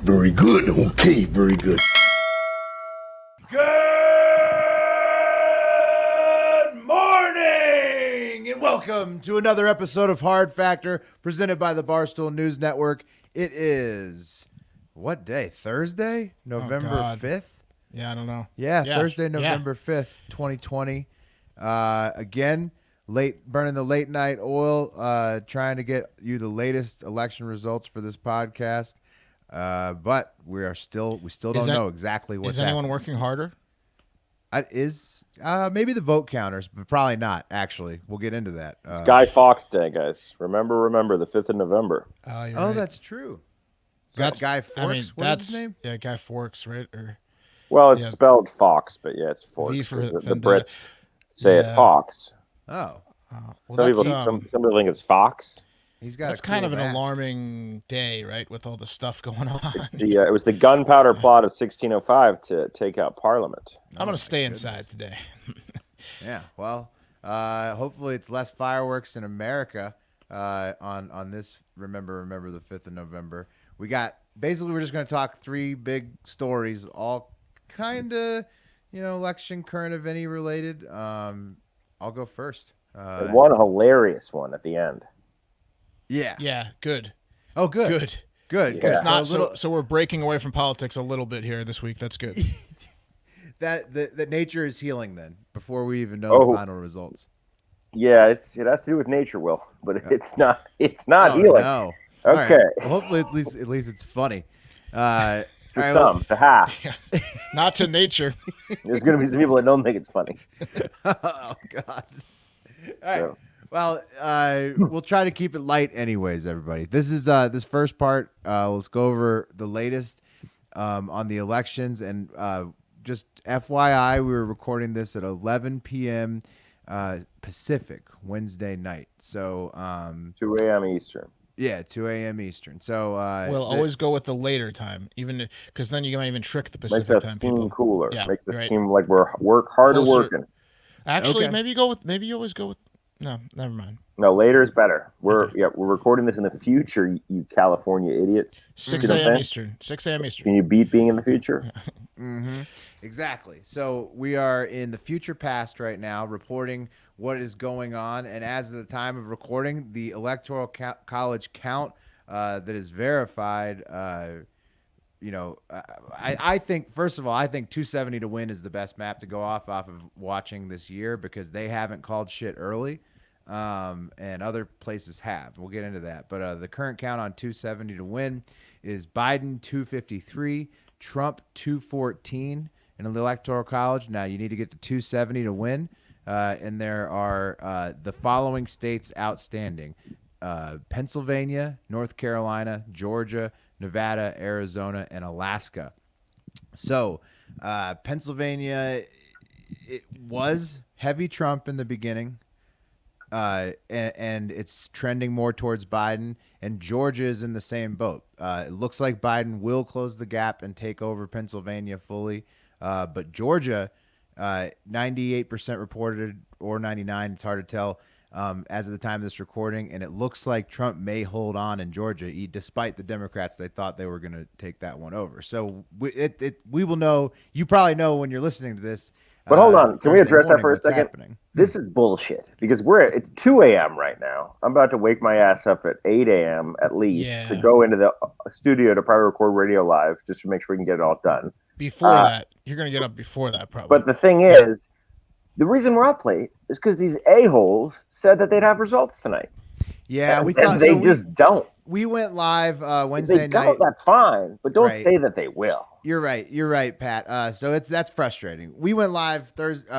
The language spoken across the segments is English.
Very good. Okay, very good. Good morning and welcome to another episode of Hard Factor presented by the Barstool News Network. It is what day? Thursday, November 5th? Yeah, I don't know. Yeah, Thursday, November 5th, 2020. Again, burning the late night oil, trying to get you the latest election results for this podcast. But we still don't know exactly what's happening. Is anyone working harder? Maybe the vote counters, but probably not, actually. We'll get into that. It's Guy Fawkes Day, guys. Remember, the 5th of November. Right. That's true. That's Guy Fawkes? What's his name? Yeah, Guy Fawkes, right? Well, it's spelled Fox, but yeah, it's Fawkes. V for the Brits say it Fox. Oh. Some people think it's Fox. That's kind of an alarming day, right, with all the stuff going on. It was the gunpowder plot of 1605 to take out Parliament. I'm going to stay inside today. Yeah, well, hopefully it's less fireworks in America on this Remember the 5th of November. We're just going to talk three big stories, all kind of, election current event related. I'll go first. And one hilarious one at the end. Yeah. Yeah, good. Oh, good. Good. Yeah. It's not so we're breaking away from politics a little bit here this week. That's good. that nature is healing then before we even know the final results. Yeah, it has to do with nature, Will, but it's not healing. No. Okay. Right. Well, hopefully at least it's funny. To half. Not to nature. There's going to be some people that don't think it's funny. Oh God. All right. So. Well, we'll try to keep it light anyways, everybody. This is this first part. Let's go over the latest on the elections. And just FYI, we were recording this at 11 p.m. Pacific Wednesday night. So 2 a.m. Eastern. Yeah, 2 a.m. Eastern. So we'll always go with the later time, even because then you might even trick the Pacific time. Makes us seem cooler. Yeah, Makes it seem like we're harder working. Actually, okay. maybe you always go with. No, never mind. No, later is better. We're recording this in the future, you California idiots. 6 a.m. Eastern. 6 a.m. Eastern. Can you beat being in the future? Mm-hmm. Exactly. So we are in the future past right now, reporting what is going on. And as of the time of recording, the Electoral College count that is verified, I think, first of all, I think 270 to win is the best map to go off of watching this year because they haven't called shit early. And other places have. We'll get into that. But the current count on 270 to win is Biden 253, Trump 214 in the Electoral College. Now you need to get to 270 to win. And there are the following states outstanding: Pennsylvania, North Carolina, Georgia, Nevada, Arizona, and Alaska. So Pennsylvania, it was heavy Trump in the beginning. And it's trending more towards Biden, and Georgia is in the same boat. It looks like Biden will close the gap and take over Pennsylvania fully. But Georgia, 98% reported or 99%. It's hard to tell as of the time of this recording. And it looks like Trump may hold on in Georgia, despite the Democrats. They thought they were going to take that one over. So we will know. You probably know when you're listening to this. But hold on, can we address that for a second? Happening. This is bullshit because it's 2 a.m. right now. I'm about to wake my ass up at 8 a.m. at least to go into the studio to probably record Radio Live just to make sure we can get it all done. Before that, you're going to get up before that probably. But the thing is, the reason we're up late is because these a-holes said that they'd have results tonight. Yeah, we thought they just don't. We went live Wednesday night. That's fine, but don't say that they will. You're right, Pat. So that's frustrating. We went live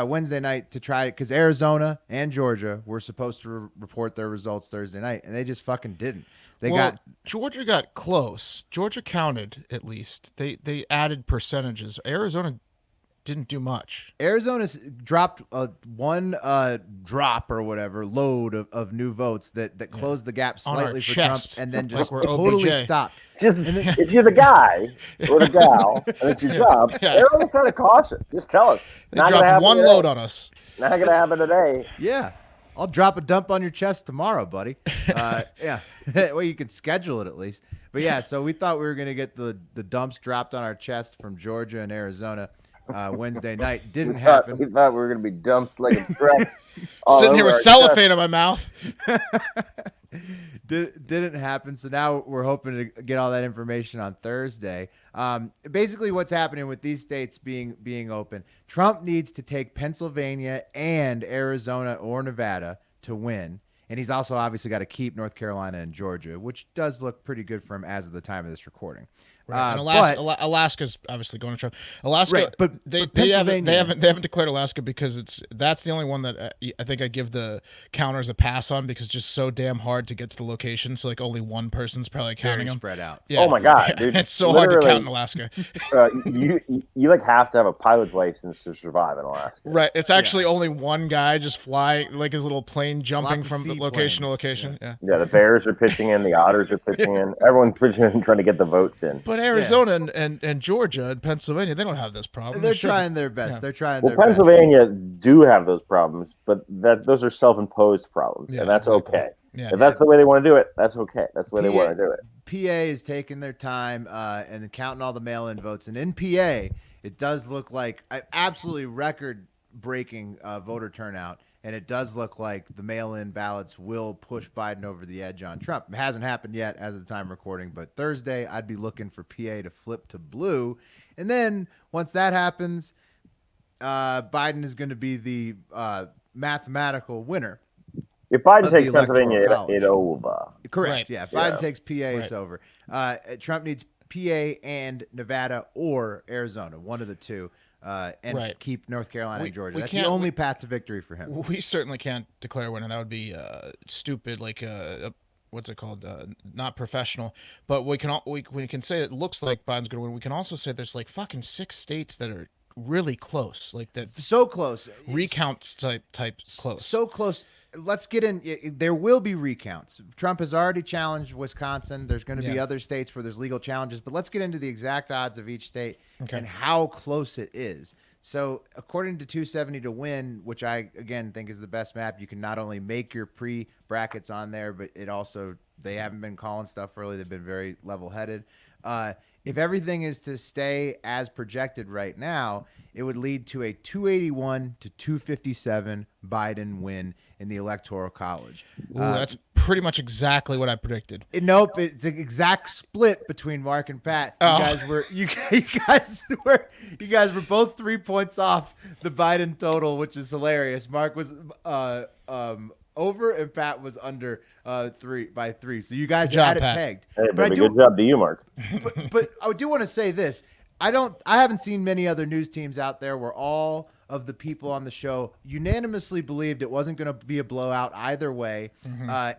Wednesday night to try it because Arizona and Georgia were supposed to report their results Thursday night, and they just fucking didn't. Georgia got close. Georgia counted at least. They added percentages. Arizona didn't do much. Arizona's dropped one drop or whatever load of new votes that closed the gap slightly for Trump, and then just totally stopped. If you're the guy or the gal and it's your job, everyone's kind of cautious. Just tell us. They dropped one load on us. Not gonna happen today. Yeah. I'll drop a dump on your chest tomorrow, buddy. Yeah, well, you can schedule it at least. But yeah, so we thought we were gonna get the dumps dropped on our chest from Georgia and Arizona Wednesday night. Didn't happen. We thought we were gonna be dumps like a truck. Sitting here with cellophane in my mouth. Didn't happen. So now we're hoping to get all that information on Thursday. Basically, what's happening with these states being open, Trump needs to take Pennsylvania and Arizona or Nevada to win. And he's also obviously got to keep North Carolina and Georgia, which does look pretty good for him as of the time of this recording. Right. And Alaska's obviously going to Trump. Alaska, right, but they haven't declared Alaska because that's the only one that I think I give the counters a pass on because it's just so damn hard to get to the location. So like only one person's probably counting them. Spread out. Yeah. Oh my god, dude! It's so hard to count in Alaska. You like have to have a pilot's license to survive in Alaska. Right. It's actually only one guy just flying like his little plane jumping from location to location. Yeah. The bears are pitching in, the otters are pitching in, everyone's pitching in trying to get the votes in. But Arizona and Georgia and Pennsylvania, they don't have this problem. They're trying their best. Yeah. They're trying their best. Pennsylvania do have those problems, but those are self-imposed problems, and that's okay. Yeah, if that's the way they want to do it, that's okay. That's the way they want to do it. PA is taking their time and counting all the mail-in votes. And in PA, it does look like absolutely record-breaking voter turnout. And it does look like the mail-in ballots will push Biden over the edge on Trump. It hasn't happened yet as of the time recording, but Thursday I'd be looking for PA to flip to blue. And then once that happens, Biden is going to be the mathematical winner. If Biden takes Pennsylvania, it's over. Correct. Right. Yeah. If Biden takes PA, it's over. Trump needs PA and Nevada or Arizona, one of the two. And keep North Carolina and Georgia. That's the only path to victory for him. We certainly can't declare a winner. That would be stupid. Like what's it called? Not professional. But we can say it looks like Biden's going to win. We can also say there's like fucking 6 states that are really close. Like that. So close. Recounts type close. So close. Let's get in. There will be recounts. Trump has already challenged Wisconsin. There's going to be other states where there's legal challenges. But let's get into the exact odds of each state and how close it is. So according to 270 to win, which I, again, think is the best map, you can not only make your pre-brackets on there, but it also, they haven't been calling stuff early. They've been very level-headed. If everything is to stay as projected right now, it would lead to a 281 to 257 Biden win in the Electoral College. Ooh, that's pretty much exactly what I predicted. Nope, it's an exact split between Mark and Pat. You guys were both 3 points off the Biden total, which is hilarious. Mark was over and Pat was under 3. So you guys had it pegged. Hey, baby, good job to you, Mark. But I do want to say this. I haven't seen many other news teams out there where all of the people on the show unanimously believed it wasn't going to be a blowout either way,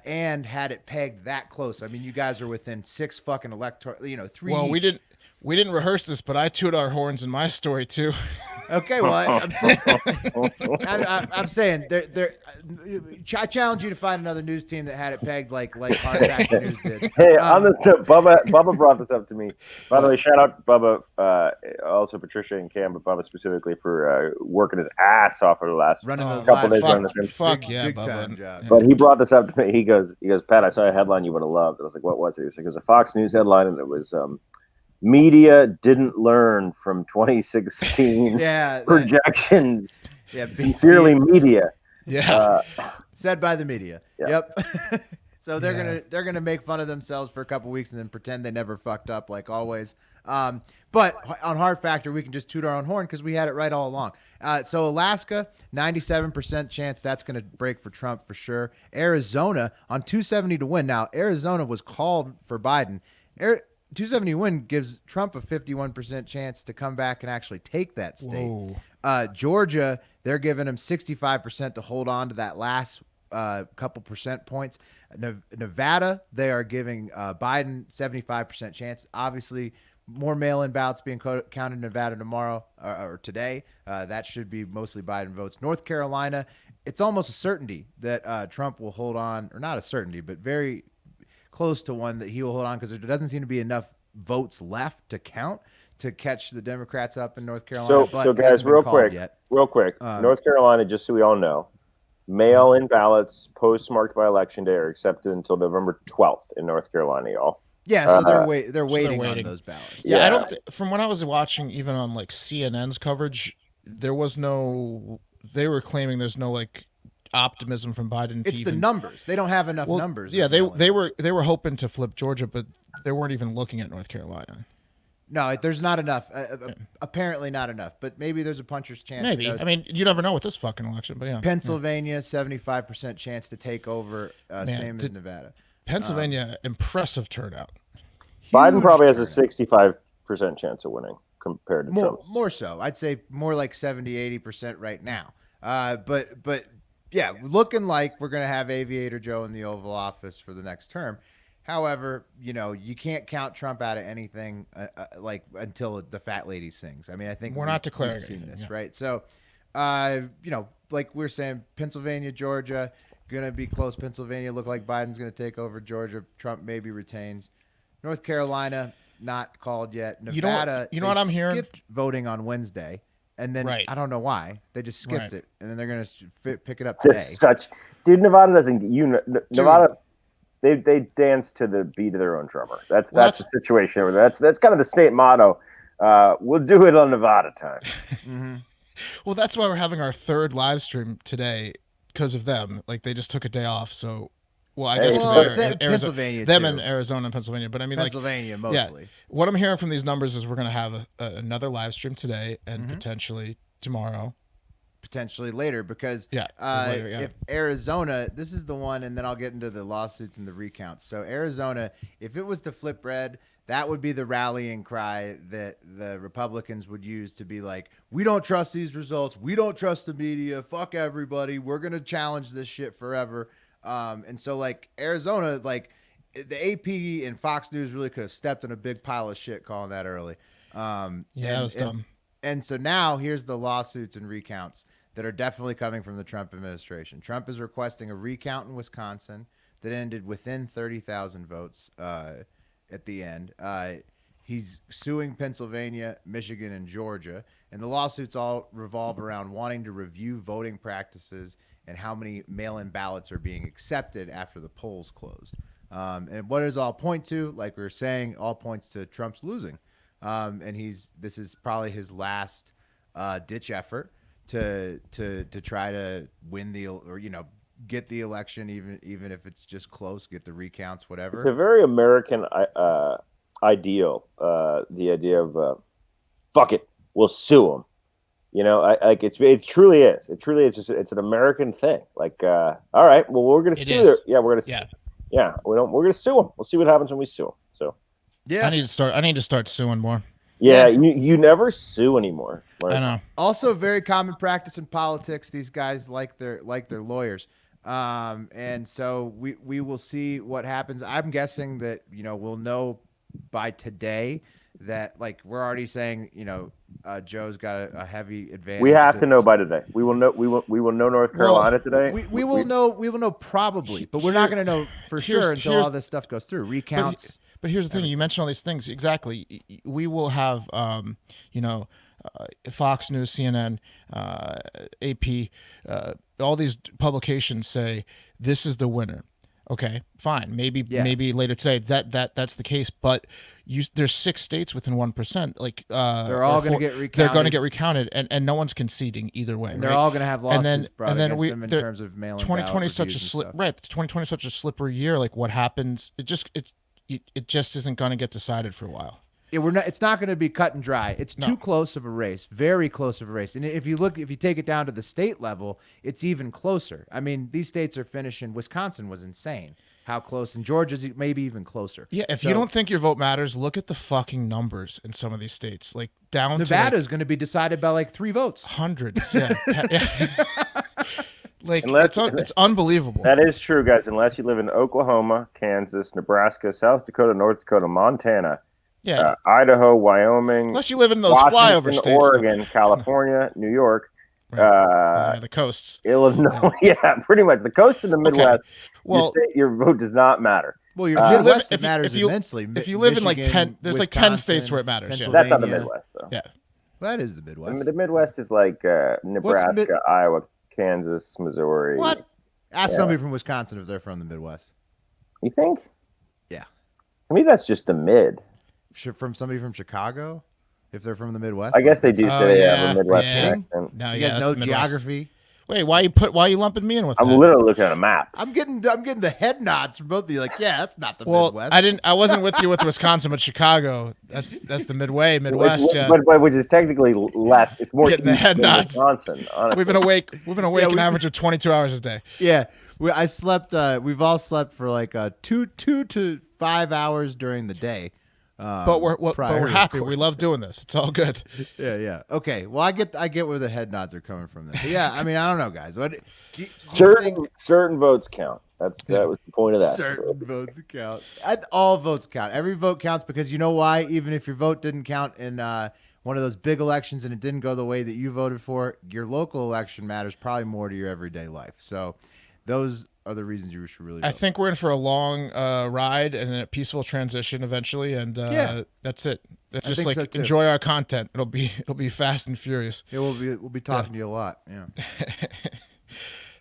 and had it pegged that close. I mean, you guys are within 6 fucking 3. Well, each. We didn't rehearse this, but I toot our horns in my story too. Okay, well, I'm saying, I'm saying, I challenge you to find another news team that had it pegged like Hard Factor News did. Hey, on this note, Bubba brought this up to me. By the way, shout out Bubba, also Patricia and Cam, but Bubba specifically for working his ass off for the last couple days. Big Bubba. Job. But he brought this up to me. He goes, Pat, I saw a headline you would have loved. I was like, what was it? He was like, it was a Fox News headline, and it was media didn't learn from 2016 projections. Sincerely, media. Yeah. Said by the media. Yeah. Yep. So they're gonna make fun of themselves for a couple weeks and then pretend they never fucked up like always. But on Hard Factor, we can just toot our own horn because we had it right all along. So Alaska, 97% chance that's going to break for Trump for sure. Arizona on 270 to win. Now Arizona was called for Biden. 270 win gives Trump a 51% chance to come back and actually take that state. Georgia, they're giving him 65% to hold on to that last couple percent points. Nevada, they are giving Biden 75% chance. Obviously, more mail-in ballots being counted in Nevada tomorrow or today. That should be mostly Biden votes. North Carolina, it's almost a certainty that Trump will hold on, or not a certainty, but very close to one that he will hold on because there doesn't seem to be enough votes left to count to catch the Democrats up in North Carolina. So guys, real quick, North Carolina, just so we all know, Mail-in ballots postmarked by Election Day are accepted until November 12th in North Carolina, y'all. Yeah, so they're waiting on those ballots. Yeah, I don't. From what I was watching, even on like CNN's coverage, there was no. They were claiming there's no like optimism from Biden. It's the numbers. They don't have enough numbers. Yeah, they were hoping to flip Georgia, but they weren't even looking at North Carolina. No, there's not enough. Apparently not enough, but maybe there's a puncher's chance. Maybe. I mean, you never know with this fucking election, but yeah. Pennsylvania, 75% chance to take over, same as Nevada. Pennsylvania, impressive turnout. Biden probably has a 65% chance of winning compared to Trump. More so. I'd say more like 70, 80% right now. But yeah, looking like we're going to have Aviator Joe in the Oval Office for the next term. However, you can't count Trump out of anything like until the fat lady sings. I mean, I think we're not declaring this, right? So, like we're saying, Pennsylvania, Georgia, going to be close. Pennsylvania look like Biden's going to take over Georgia. Trump maybe retains. North Carolina, not called yet. Nevada, you know what I'm hearing? Skipped voting on Wednesday, and then I don't know why they just skipped it, and then they're going to pick it up today. Nevada doesn't. Nevada. They dance to the beat of their own drummer. That's the situation over there. That's kind of the state motto. We'll do it on Nevada time. Mm-hmm. Well, that's why we're having our third live stream today because of them. Like they just took a day off, so. Well, I guess Pennsylvania, them and Arizona and Pennsylvania, but I mean Pennsylvania mostly. Yeah, what I'm hearing from these numbers is we're going to have another live stream today and potentially tomorrow, potentially later, because if Arizona, this is the one, and then I'll get into the lawsuits and the recounts. So Arizona, if it was to flip red, that would be the rallying cry that the Republicans would use to be like, we don't trust these results, we don't trust the media, fuck everybody, we're going to challenge this shit forever. And so like Arizona, like the AP and Fox News really could have stepped in a big pile of shit calling that early. That was dumb. And so now here's the lawsuits and recounts that are definitely coming from the Trump administration. Trump is requesting a recount in Wisconsin that ended within 30,000 votes at the end. He's suing Pennsylvania, Michigan, and Georgia. And the lawsuits all revolve around wanting to review voting practices and how many mail-in ballots are being accepted after the polls closed. And what does all point to? Like we were saying, all points to Trump's losing. And this is probably his last ditch effort to try to win get the election, even if it's just close, get the recounts, whatever. It's a very American ideal. The idea of fuck it, we'll sue them. It truly is. It truly is. It's an American thing. Like, all right, well, we're going to sue them. Yeah, we're going to. Yeah, we're going to sue them. We'll see what happens when we sue them. So, yeah, I need to start suing more. Yeah, you never sue anymore. I know. Also, very common practice in politics. These guys like their lawyers, and so we will see what happens. I'm guessing that we'll know by today that we're already saying Joe's got a heavy advantage. We have to know by today. We will know. We will know North Carolina today. We will know. We will know probably, but we're not going to know for sure until all this stuff goes through recounts. But here's the thing: you mentioned all these things. Exactly. We will have, Fox News, CNN, AP, all these publications say this is the winner. Okay, fine. Maybe later today that's the case. But there's 6 states within 1%. Like they're all going to get recounted. They're going to get recounted, and no one's conceding either way. And they're all going to have lawsuits brought against them in terms of mail-in 2020 is such a 2020 is such a slippery year. Like what happens? It just isn't going to get decided for a while. It's not going to be cut and dry. It's too close of a race, very close of a race. And if you take it down to the state level, it's even closer. I mean, these states are finishing. Wisconsin was insane. How close, and Georgia's maybe even closer. Yeah, if you don't think your vote matters, look at the fucking numbers in some of these states. Like down Nevada's going to be decided by 3 votes. Hundreds, yeah. It's unbelievable. That is true, guys. Unless you live in Oklahoma, Kansas, Nebraska, South Dakota, North Dakota, Montana, Idaho, Wyoming. Unless you live in those Washington, flyover states, Oregon, California, New York, the coasts, Illinois. Yeah, pretty much the coast and the Midwest. Okay. Well, your vote does not matter. Well, it matters immensely. If you live in 10, there's Wisconsin, 10 states where it matters. Yeah. That's not the Midwest, though. Yeah, well, that is the Midwest. The Midwest is like Nebraska, Iowa, Kansas, Missouri. What? Ask somebody from Wisconsin if they're from the Midwest. You think? Yeah. To me, that's just the mid. From somebody from Chicago, if they're from the Midwest. I guess they do say they have a Midwest accent. No, you guys know geography. Wait, why are you lumping me in with that? I'm literally looking at a map. I'm getting the head nods from both of you. Like, yeah, that's not the Midwest. I wasn't with you with Wisconsin, but Chicago. That's the Midwest. Which is technically less. It's more getting the head nods. Wisconsin. Honestly. We've been awake an average of 22 hours a day. Yeah, I slept. We've all slept for like 2 to 5 hours during the day. But we're happy. We love doing this. It's all good. Yeah. Okay. Well, I get where the head nods are coming from there. But yeah, I mean, I don't know, guys. What certain votes count. That was the point of that. Certain votes count. All votes count. Every vote counts because you know why? Even if your vote didn't count in one of those big elections and it didn't go the way that you voted for, your local election matters probably more to your everyday life. So those are the reasons you should really vote. I think we're in for a long ride and a peaceful transition eventually, and that's it. Just like so enjoy our content. It'll be fast and furious. Yeah, we'll be talking to you a lot. Yeah.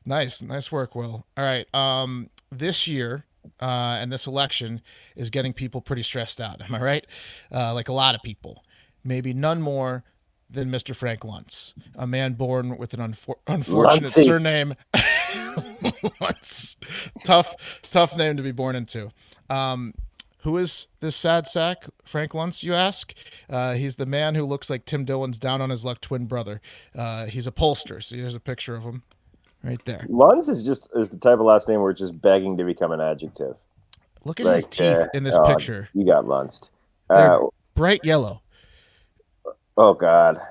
Nice work, Will. All right. This year and this election is getting people pretty stressed out. Am I right? Like a lot of people. Maybe none more than Mr. Frank Luntz, a man born with an unfortunate surname. Tough name to be born into. Who is this sad sack, Frank Luntz, you ask? He's the man who looks like Tim Dillon's down on his luck twin brother. He's a pollster. So here's a picture of him right there. Luntz is the type of last name where it's just begging to become an adjective. Look at his teeth in this picture. You got Luntz. They're bright yellow. Oh God.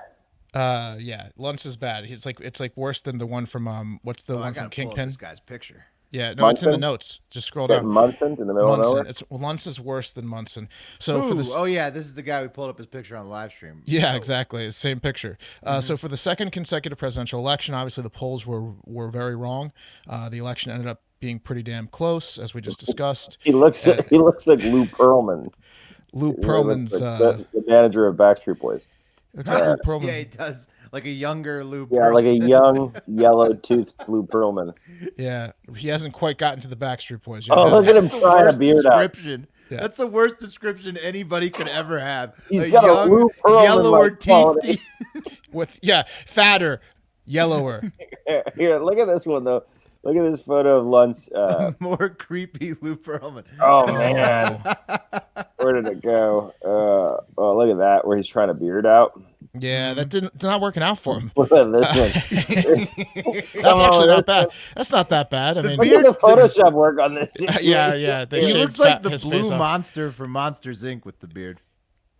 Yeah, Luntz is bad. It's like worse than the one from what's the one from Kingpin? This guy's picture. Yeah, no, Munson? It's in the notes. Just scroll down. Munson in the middle of nowhere. Luntz is worse than Munson. So for this, this is the guy we pulled up his picture on the live stream. Yeah, exactly, same picture. So for the second consecutive presidential election, obviously the polls were very wrong. The election ended up being pretty damn close, as we just discussed. He looks like Lou Pearlman. Lou Pearlman's the manager of Backstreet Boys. Exactly, Lou Pearlman. Yeah, he does. Like a younger Lou Pearlman. Yeah, like a young, yellow-toothed Lou Pearlman. Yeah, he hasn't quite gotten to the Backstreet Boys yet. Oh, look at him trying to beard up. Yeah. That's the worst description anybody could ever have. He's got a Lou Pearlman yellower teeth. With fatter, yellower. Here, look at this one though. Look at this photo of Luntz. More creepy Lou Pearlman. Oh man, where did it go? Oh, look at that, where he's trying to beard out. Yeah, it's not working out for him. Look at this one. That's actually not bad. That's not that bad. I mean, look at the Photoshop work on this. Yeah. He looks like the blue monster from Monsters Inc. with the beard.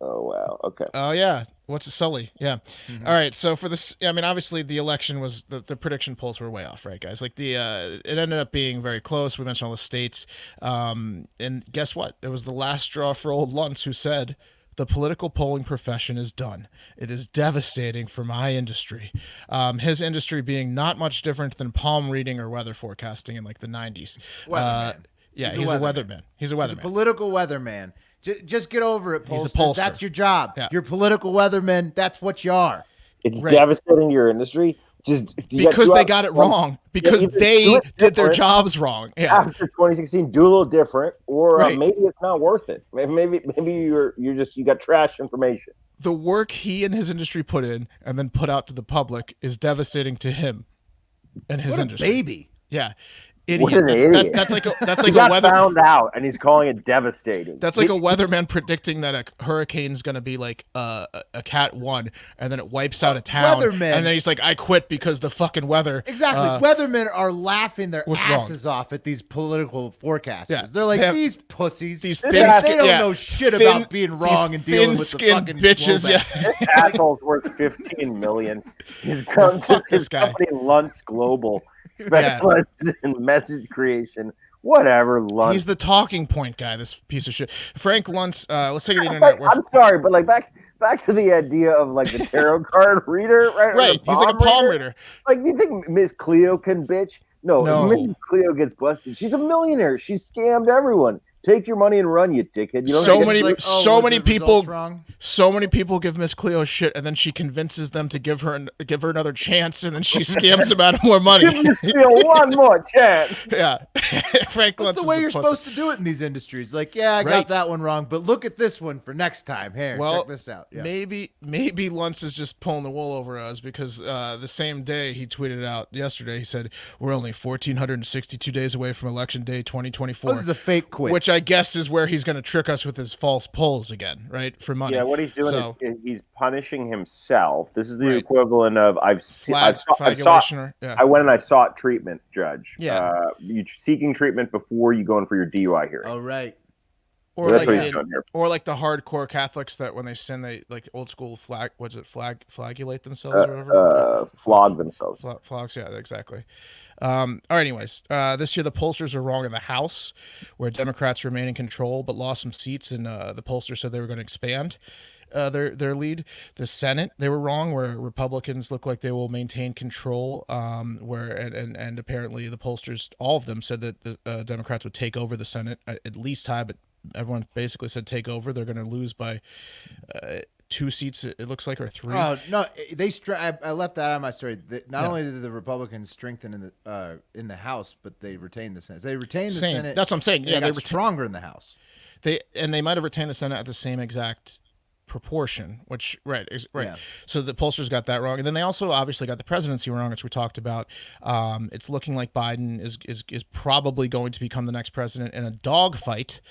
Oh wow. Okay. Oh yeah. What's a Sully? Yeah. Mm-hmm. All right. So for this, I mean, obviously the election was the prediction polls were way off, right, guys? Like it ended up being very close. We mentioned all the states, and guess what? It was the last straw for old Luntz, who said, "The political polling profession is done. It is devastating for my industry." His industry being not much different than palm reading or weather forecasting in like the 90s. Weatherman. Yeah, he's a weatherman. He's a weatherman. He's a political weather-man. Just get over it, pollsters. He's a pollster. That's your job. Yeah. You're political weathermen. That's what you are. It's devastating your industry. Because they got it wrong. Because they did their jobs wrong. Yeah. After 2016, do a little different, or maybe it's not worth it. Maybe you got trash information. The work he and his industry put in and then put out to the public is devastating to him and his industry. Baby. Yeah. Idiot. What an idiot. That's like he got weather found out, and he's calling it devastating. That's like a weatherman predicting that a hurricane's going to be like a Cat 1, and then it wipes out a town. Weathermen. And then he's like, I quit because the fucking weather. Exactly. Weathermen are laughing their asses off at these political forecasters. Yeah. They're like, these pussies. These they don't know shit about being wrong and dealing with the fucking bitches. Yeah. This asshole's worth $15 million. His company Luntz Global. Specialized in message creation, whatever. Luntz. He's the talking point guy. This piece of shit, Frank Luntz. Let's take the internet. I'm sorry, but like back to the idea of like the tarot card reader, right? Right. He's like a palm reader. Like, do you think Miss Cleo can bitch? No. Miss Cleo gets busted. She's a millionaire. She's scammed everyone. Take your money and run, you dickhead. You don't So get- many, like, oh, so was many the people, results wrong? so many people give Miss Cleo shit, and then she convinces them to give her another chance, and then she scams them out of more money. Give Miss Cleo one more chance. Yeah, Frank That's Luntz the way is a you're pussy. supposed to do it in these industries. Like, yeah, I Right. got that one wrong, but look at this one for next time. Here, Well, check this out. Yeah. maybe Luntz is just pulling the wool over us because the same day he tweeted out yesterday, he said, "We're only 1,462 days away from Election Day 2024." Oh, this is a fake quit. Which I guess is where he's going to trick us with his false polls again, right? For money. Yeah, what he's doing So, is he's punishing himself. This is the Right. equivalent of I went and I sought treatment, Judge. Yeah. You seeking treatment before you go in for your DUI hearing. Oh, right. Or That's like, what he's doing here. or like the hardcore Catholics that when they sin, they like old school flagellate themselves or whatever. Flog themselves. Flogs, yeah, exactly. All right, anyways, this year the pollsters are wrong in the House, where Democrats remain in control but lost some seats, and the pollsters said they were going to expand their lead. The Senate, they were wrong, where Republicans look like they will maintain control, and apparently the pollsters, all of them, said that the Democrats would take over the Senate, at least tie, but everyone basically said take over. They're going to lose by 2 seats, it looks like, or 3. Oh no, I left that out of my story. Not only did the Republicans strengthen in the House, but they retained the Senate. They retained the Senate. That's what I'm saying. Yeah, they got stronger in the House. They might have retained the Senate at the same exact proportion, which right. Yeah. So the pollsters got that wrong, and then they also obviously got the presidency wrong, which we talked about. It's looking like Biden is probably going to become the next president in a dogfight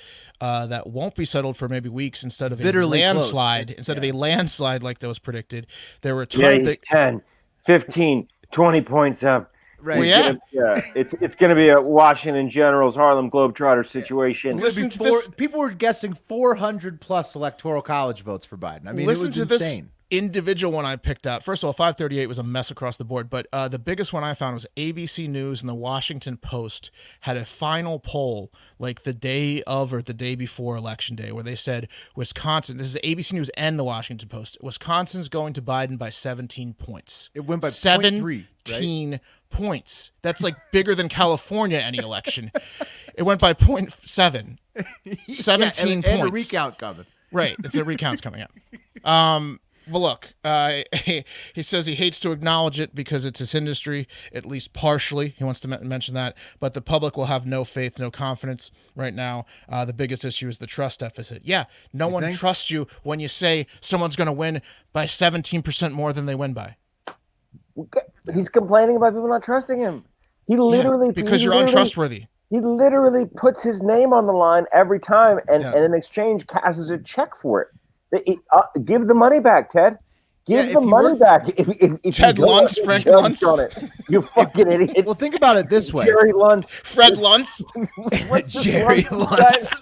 that won't be settled for maybe weeks instead of Bitterly a landslide. Of a landslide like that was predicted. There were a ton Yeah, of he's big 10, 15, 20 points up. Right. Well, yeah. It's going to be a Washington Generals Harlem Globetrotter situation. Listen to this. People were guessing 400 plus electoral college votes for Biden. I mean, Listen it was to insane. this individual one I picked out. First of all, 538 was a mess across the board, but the biggest one I found was ABC News and the Washington Post had a final poll like the day of or the day before Election Day where they said Wisconsin, this is ABC News and the Washington Post, Wisconsin's going to Biden by 17 points. It went by 17 right? points. That's like bigger than California any election. It went by 0.7. 17 and points. And a recount coming. Right. It's a recount's coming up. Well, look, he says he hates to acknowledge it because it's his industry, at least partially. He wants to mention that. But the public will have no faith, no confidence right now. The biggest issue is the trust deficit. Yeah, no one trusts you when you say someone's going to win by 17% more than they win by. He's complaining about people not trusting him. He literally because you're untrustworthy. He literally puts his name on the line every time, and in exchange cashes a check for it. Give the money back, Ted. Give the money back. If Ted Luntz, Frank Luntz. On it, you fucking idiot. Well, think about it this way. Jerry Luntz. Fred Luntz. Jerry Luntz.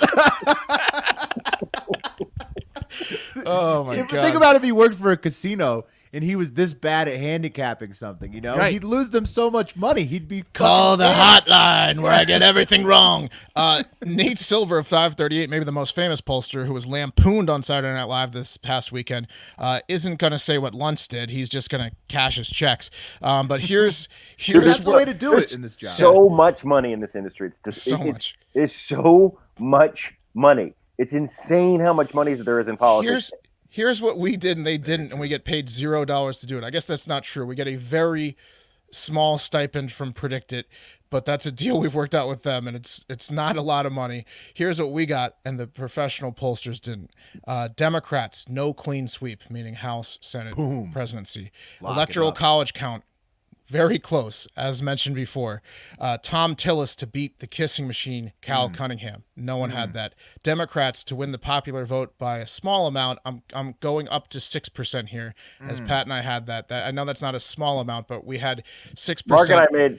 Oh, my God. Think about if he worked for a casino and he was this bad at handicapping something, you know? Right. He'd lose them so much money. He'd be Call the hotline where I get everything wrong. Nate Silver of 538, maybe the most famous pollster who was lampooned on Saturday Night Live this past weekend, isn't going to say what Luntz did. He's just going to cash his checks. But here's that's the way to do it in this job. So much money in this industry. It's just much. It's so much money. It's insane how much money there is in politics. Here's what we did and they didn't, and we get paid $0 to do it. I guess that's not true. We get a very small stipend from Predict It, but that's a deal we've worked out with them, and it's not a lot of money. Here's what we got, and the professional pollsters didn't. Democrats, no clean sweep, meaning House, Senate, presidency. Electoral college count, very close, as mentioned before. Tom Tillis to beat the kissing machine, Cal Cunningham. No one had that. Democrats to win the popular vote by a small amount. I'm going up to 6% here, as Pat and I had that. I know that's not a small amount, but we had 6%. Mark and I made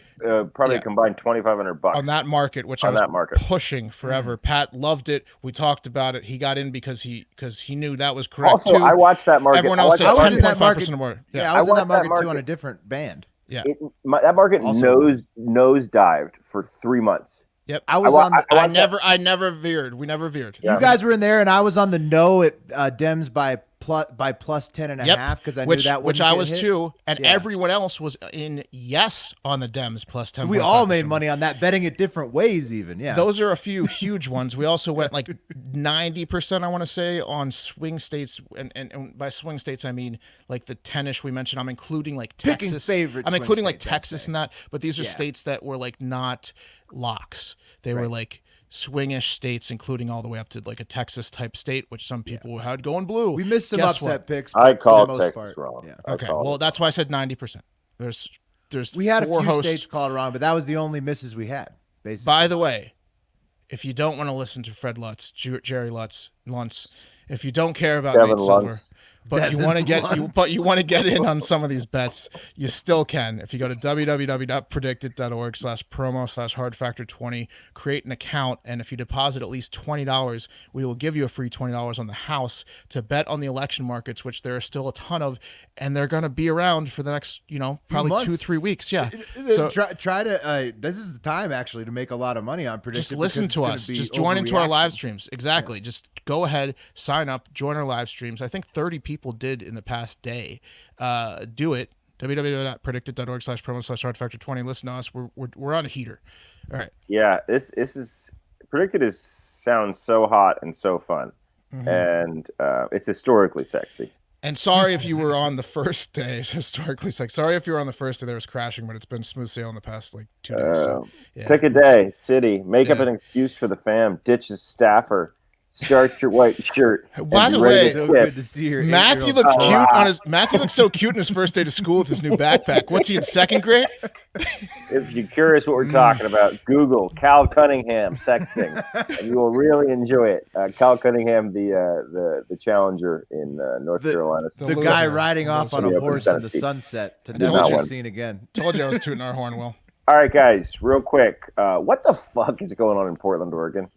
probably combined $2,500 on that market, which I was pushing forever. Pat loved it. We talked about it. He got in because he knew that was correct. Also, I watched that market. Everyone else said 10.5% or more. Yeah, I was in that market too on a different band. Yeah, that market nosedived for 3 months. Yep. I never veered. We never veered. You guys were in there, and I was on the no at Dems by plus 10.5 because I knew that which I was hit. too, and everyone else was in yes on the Dems plus 10. We all made money on that, betting it different ways. Even those are a few huge ones. We also went like 90%. I want to say on swing states, and by swing states I mean like the 10ish we mentioned. I'm including like Texas. I'm including like Texas in that, but these are states that were like not locks. They were like swingish states, including all the way up to like a Texas type state, which some people had going blue. We missed some upset picks. I called Texas wrong. Yeah. Okay, well that's why I said 90%. We had a few states called wrong, but that was the only misses we had. Basically. By the way, if you don't want to listen to Fred Lutz, Jerry Lutz, if you don't care about Nate Silver, but you want to get in on some of these bets, you still can. If you go to www.predictit.org/promo/hardfactor20, create an account, and if you deposit at least $20, we will give you a free $20 on the house to bet on the election markets, which there are still a ton of, and they're going to be around for the next, probably 2-3 weeks. Yeah. So try to. This is the time actually to make a lot of money on Predictit. Just listen to us. Just join into our live streams. Exactly. Yeah. Just go ahead, sign up, join our live streams. I think 30 people did in the past day. Do it. www.predictit.org/promo/hardfactor20. Listen to us. We're on a heater. All right. Yeah, this is Predictit sounds so hot and so fun, and it's historically sexy. And sorry if you were on the first day. Historically sexy. Sorry if you were on the first day. There was crashing, but it's been smooth sailing the past like 2 days. So, pick a day, city, make up an excuse for the fam, ditch his staffer. Start your white shirt. By the way, so good to see your Matthew looks Matthew looks so cute in his first day to school with his new backpack. What's he in second grade? If you're curious what we're talking about, Google Cal Cunningham sexting, and you will really enjoy it. Cal Cunningham, the challenger in North Carolina. The guy riding off on a horse in the sunset to never be seen again. Told you I was tooting our horn, Will. All right, guys, real quick. What the fuck is going on in Portland, Oregon?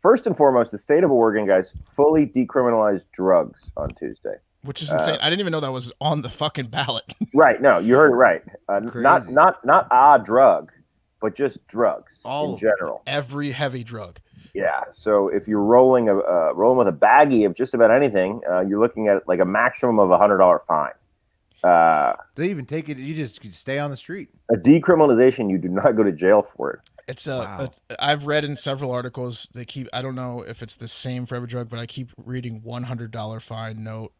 First and foremost, the state of Oregon, guys, fully decriminalized drugs on Tuesday. Which is insane. I didn't even know that was on the fucking ballot. Right. No, you heard it right. Not a drug, but just drugs in general. Every heavy drug. Yeah. So if you're rolling with a baggie of just about anything, you're looking at like a maximum of $100 fine. They even take it. You just stay on the street. A decriminalization, you do not go to jail for it. I've read in several articles I don't know if it's the same for every drug, but I keep reading $100 fine. No.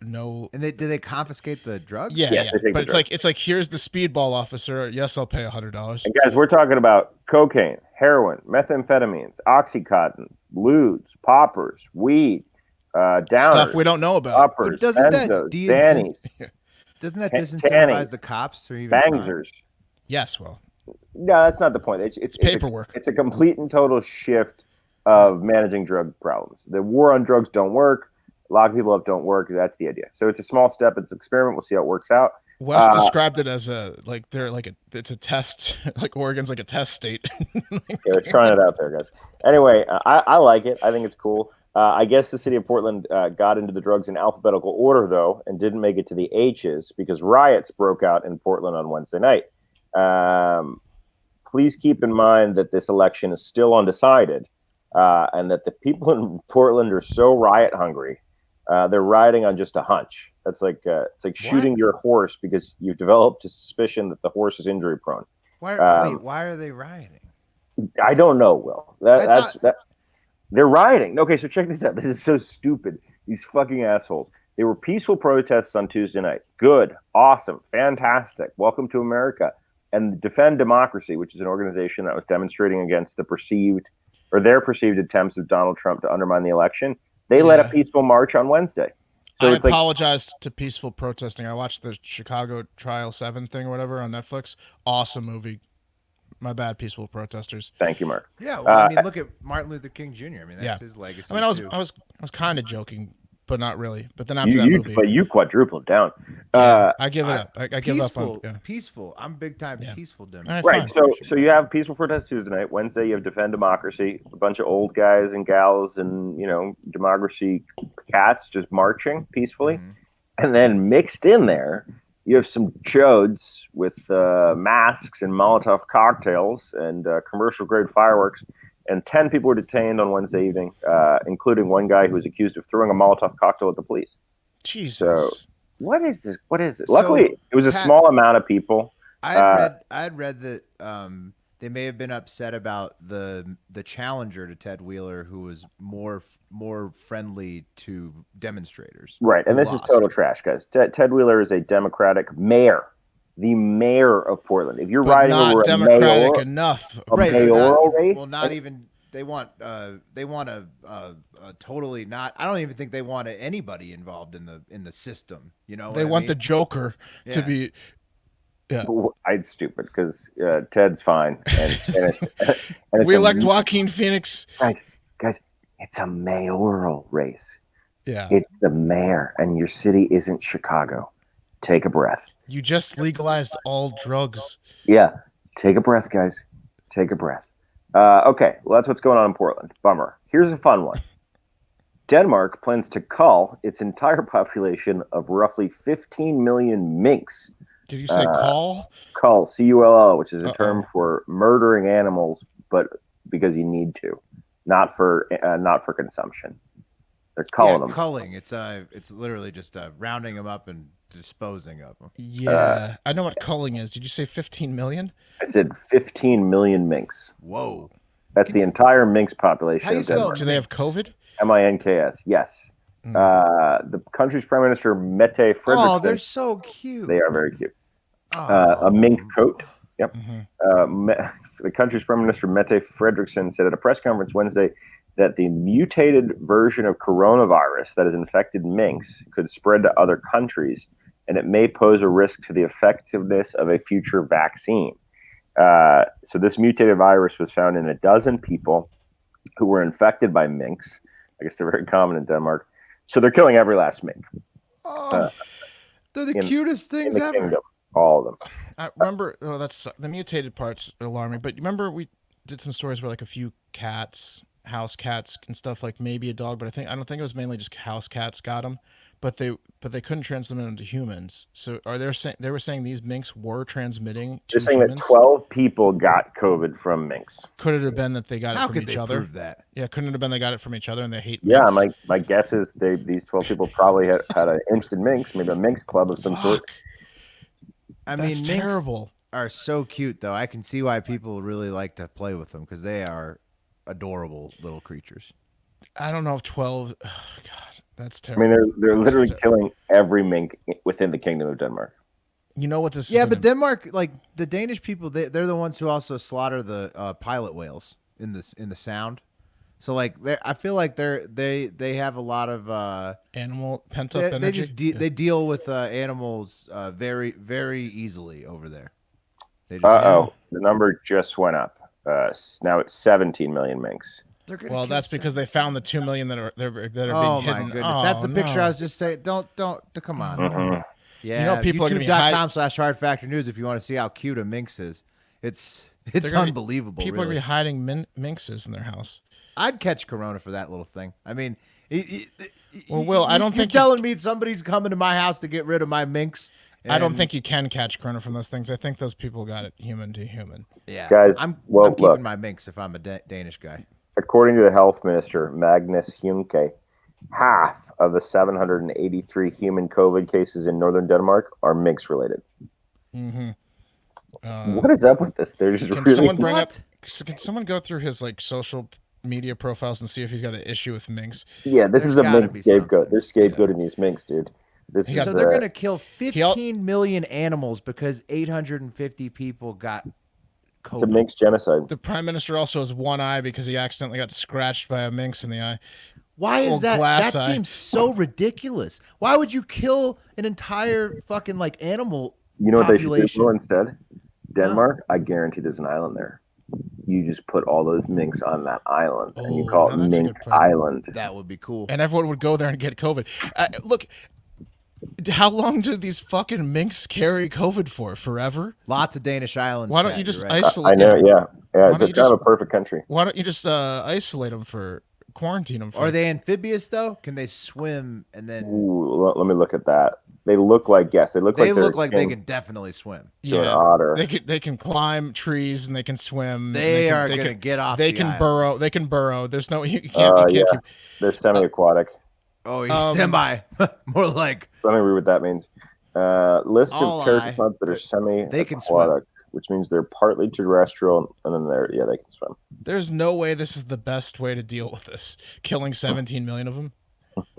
And do they confiscate the drugs? Yeah. But it's like here's the speedball officer. Yes, I'll pay $100. And guys, we're talking about cocaine, heroin, methamphetamines, OxyContin, ludes, poppers, weed, downers, stuff we don't know about. Uppers, benzos, Dannies. Doesn't that disincentivize the cops or even bangers? Yes, well. No, that's not the point. It's paperwork. It's a complete and total shift of managing drug problems. The war on drugs don't work. Lock people up don't work. That's the idea. So it's a small step. It's an experiment. We'll see how it works out. Wes described it as it's a test. Like Oregon's like a test state. They're trying it out there, guys. Anyway, I like it. I think it's cool. I guess the city of Portland got into the drugs in alphabetical order, though, and didn't make it to the H's because riots broke out in Portland on Wednesday night. Please keep in mind that this election is still undecided, and that the people in Portland are so riot hungry. They're riding on just a hunch. That's like it's like shooting your horse because you've developed a suspicion that the horse is injury prone. Why are they rioting? I don't know, Will. They're rioting. Okay, so check this out. This is so stupid. These fucking assholes. They were peaceful protests on Tuesday night. Good, awesome, fantastic. Welcome to America. And Defend Democracy, which is an organization that was demonstrating against their perceived attempts of Donald Trump to undermine the election, they led a peaceful march on Wednesday. So I apologized to peaceful protesting. I watched the Chicago Trial 7 thing or whatever on Netflix. Awesome movie. My bad, peaceful protesters. Thank you, Mark. Yeah, well, look at Martin Luther King Jr. I mean, that's his legacy. I mean, I was kind of joking, but not really. But then after that movie, but you quadrupled down. I give it up. I give up on peaceful. I'm big time peaceful. Right. So you have peaceful protest Tuesday night. Wednesday you have Defend Democracy. A bunch of old guys and gals and democracy cats just marching peacefully, and then mixed in there you have some chodes with masks and Molotov cocktails and commercial grade fireworks. And 10 people were detained on Wednesday evening, including one guy who was accused of throwing a Molotov cocktail at the police. Jesus. So, what is this? What is it? So, Luckily, it was a small amount of people. I had read that they may have been upset about the challenger to Ted Wheeler, who was more friendly to demonstrators. Right, and this is total trash, guys. Ted Wheeler is a Democratic mayor, the mayor of Portland. If you're riding over Democratic enough, mayoral race, well, not even. They want a totally not. I don't even think they want anybody involved in the system. You know, they want the Joker to be. Yeah, I'd stupid because Ted's fine, and we elect Joaquin Phoenix. Guys, it's a mayoral race. Yeah, it's the mayor, and your city isn't Chicago. Take a breath. You just legalized all drugs. Yeah, take a breath, guys. Take a breath. Okay, well, that's what's going on in Portland. Bummer. Here's a fun one. Denmark plans to cull its entire population of roughly 15 million minks. Did you say cull? Cull, C-U-L-L, which is a term for murdering animals, but because you need to, not for consumption. They're culling them. Culling. It's literally just rounding them up and disposing of them. Yeah, I know what culling is. Did you say 15 million? I said 15 million minks. Whoa. That's the entire minks population. How do you spell? Do they have COVID? M-I-N-K-S. Yes. The country's Prime Minister Mette Frederiksen. Oh, they're so cute. They are very cute. A mink coat. Yep. The country's Prime Minister Mette Frederiksen said at a press conference Wednesday that the mutated version of coronavirus that has infected minks could spread to other countries, and it may pose a risk to the effectiveness of a future vaccine. So this mutated virus was found in 12 people who were infected by minks. I guess they're very common in Denmark. So they're killing every last mink. They're the cutest things in the ever. kingdom, all of them. I remember, that's the mutated parts alarm me. But you remember we did some stories where like a few cats, house cats and stuff, like maybe a dog, but I don't think it was mainly just house cats got them. But they couldn't transmit them to humans. So they were saying these minks were transmitting to They're saying humans? that 12 people got COVID from minks. Could it have been that they got it from each other? How could they prove that? Yeah, couldn't it have been they got it from each other and they hate minks? Yeah, my guess is these 12 people probably had an interest in minks, maybe a minks club of some sort. I mean, That's minks terrible. Are so cute, though. I can see why people really like to play with them because they are adorable little creatures. I don't know if 12. Oh, God, that's terrible. I mean, they're literally killing every mink within the Kingdom of Denmark. You know what this? Yeah, but Denmark, like the Danish people, they're the ones who also slaughter the pilot whales in the Sound. So like, I feel like they have a lot of animal pent up energy. They just they deal with animals very very easily over there. The number just went up. Now it's 17 million minks. Well, that's because they found the 2 million that are being hidden. Oh my goodness, that's the picture I was just saying. Don't come on. Mm-hmm. Yeah, you know, people are going to be YouTube.com/hardfactornews if you want to see how cute a minx is. It's unbelievable. People are going to be hiding minxes in their house. I'd catch corona for that little thing. I mean, well, Will, I don't think you're telling me somebody's coming to my house to get rid of my minx. I don't think you can catch corona from those things. I think those people got it human to human. Yeah, guys. I'm keeping my minx if I'm a Danish guy. According to the health minister, Magnus Heunicke, half of the 783 human COVID cases in northern Denmark are minx related. Mm-hmm. What is up with this? They're just Can someone go through his like social media profiles and see if he's got an issue with minks? Yeah, this is a mink scapegoat. They're scapegoating these minks, dude. So they're going to kill 15 million animals because 850 people got COVID. It's a minx genocide. The prime minister also has one eye because he accidentally got scratched by a minx in the eye. Why is that? That seems so ridiculous. Why would you kill an entire fucking like animal? You know what they should do instead? Denmark, I guarantee there's an island there. You just put all those minks on that island, and you call it Mink Island. That would be cool. And everyone would go there and get COVID. Look, how long do these fucking minks carry COVID for? Forever? Lots of Danish islands. Why don't you just isolate? I know, yeah. It's kind of a perfect country. Why don't you just isolate them quarantine them? Are they amphibious though? Can they swim and then? Ooh, let me look at that. They look like they look like they can definitely swim. To an otter. They can climb trees and they can swim. They are going to get off. They can burrow. They can burrow. There's no you can't. You can't keep, they're semi-aquatic. Semi. More like. Let me read what that means. List of pteropods that are semi-aquatic, which means they're partly terrestrial, and then they can swim. There's no way this is the best way to deal with this. Killing 17 million of them.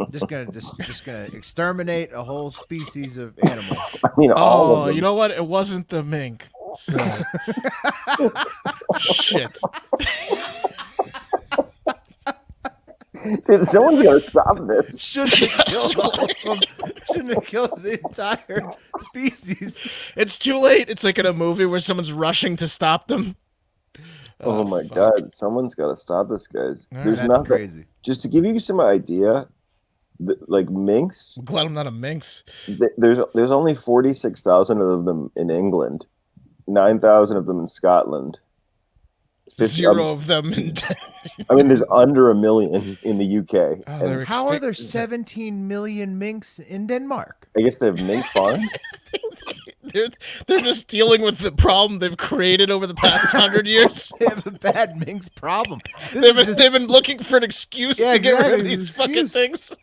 just gonna exterminate a whole species of animal. I mean, all of them. You know what? It wasn't the mink. So shit. Dude, someone gotta stop this. Shouldn't have killed all of them. Shouldn't have killed the entire species. It's too late. It's like in a movie where someone's rushing to stop them. Oh my God! Someone's got to stop this, guys. There's that's nothing. Crazy. Just to give you some idea, like minks. I'm glad I'm not a minx. There's only 46,000 of them in England, 9,000 of them in Scotland. 0 of them in. I mean, there's under 1 million in the UK. Oh, how are there 17 million minks in Denmark? I guess they have mink farms. They're just dealing with the problem they've created over the past 100 years. They have a bad minks problem. They've been looking for an excuse to get rid of these fucking things.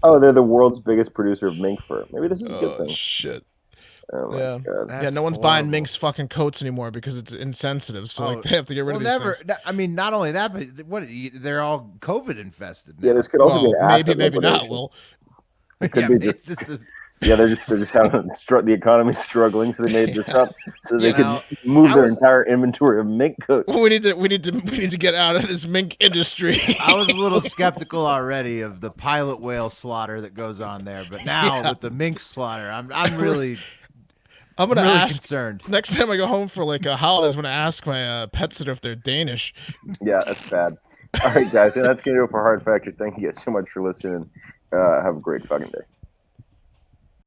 Oh, they're the world's biggest producer of mink fur. Maybe this is a good thing. Shit. Oh my God. No one's buying minks fucking coats anymore because it's insensitive. So they have to get rid of these things. I mean, not only that, but they're all COVID infested now. Yeah, this could also be maybe not. Will it could be just. They're just having the economy's struggling, so they made this up so they could move their entire inventory of mink coats. We need to get out of this mink industry. I was a little skeptical already of the pilot whale slaughter that goes on there, but now with the mink slaughter, I'm really ask, concerned. Next time I go home for like a holiday, I'm gonna ask my pet sitter if they're Danish. Yeah, that's bad. All right, guys, that's gonna do it for Hard Factor. Thank you guys so much for listening. Have a great fucking day.